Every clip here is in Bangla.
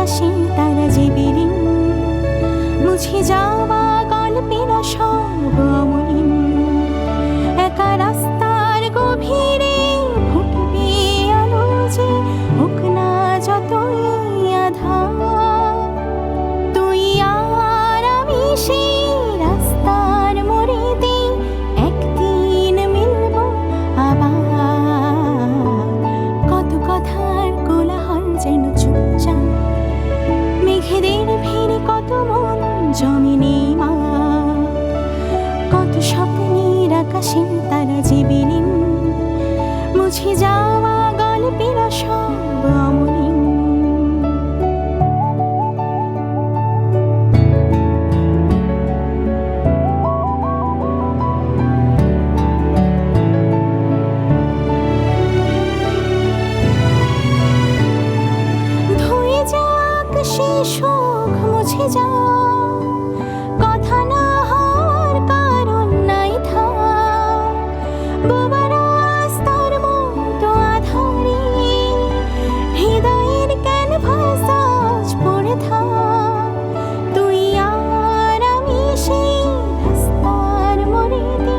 আকাশে তারা যে বিলীন, মুছে যাওয়া গল্পেরা সব অমলিন। একা রাস্তার গভীরে ফুটবে আলো যে, হোক না যতই আঁধার। তুই আর আমি সেই রাস্তার মোড়েতে একদিন মিলব আবার। কত কথার কোলাহল যেন চুপচাপ, মেঘেদের ভিড়ে কত মন জমিনে মা। কত স্বপ্নের আকাশে তারা যে বিলীন, মুছে যাওয়া গল্পেরা সব অমলিন। ধুয়ে যাক সে শোক, মুছে যাক কথা না হওয়ার কারণ নাই থাক। বোবা রাস্তার মতো আধারে হৃদয়ের ক্যানভাস আজ পড়ে থাক। তুই আর আমি সেই রাস্তার মোড়েতে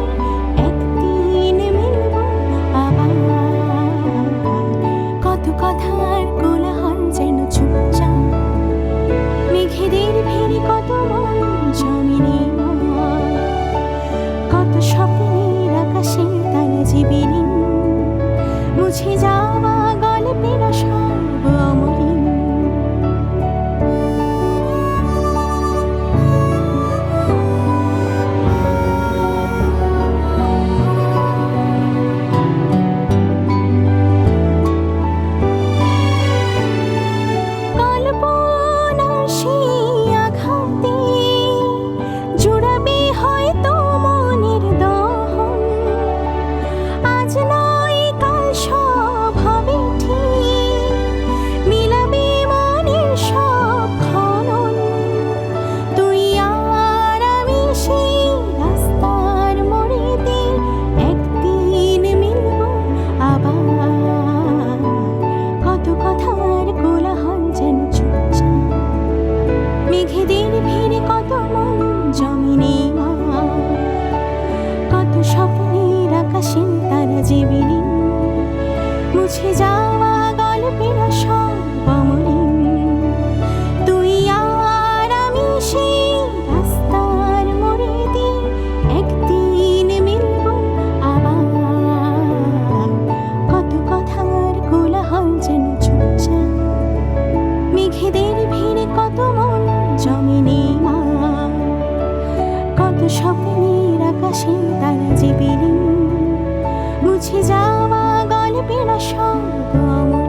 একদিন মিলব আবার। কত কথার কোলাহল যেন চুপচাপ, মেঘেদের ভিড়ে কত মন জমিনে মা। কত স্বপ্নের আকাশে তারা যে বিলীন, মুছে যাওয়া গল্পেরা সব অমলিন। কল্পনার সেই আঘাতে জুড়াবে হয়তো মনের দহন। আজ নয় কাল সব হবে ঠিক, মিলাবে মনের সব খনন। তুই আর আমি সেই রাস্তার মোড়েতে একদিন মিলব আবার। কত কথার কোলাহল যেন চুপচাপ, মেঘেদের ভিড়ে কত মন জমিনে মা। কত স্বপ্নের আকাশে তারা যে বিলীন, মুছে যাওয়া গল্পেরা সব অমলিন। তুই আর আমি সেই রাস্তার মোড়েতে একদিন মিলব আবার। কত কথার কোলাহল যেন চুপচাপ, মেঘেদের ভিড়ে কত মন জমিনে মা। কত স্বপ্নের আকাশে তারা যে বিলীন, মুছে যাওয়া গল্পেরা সব অমলিন।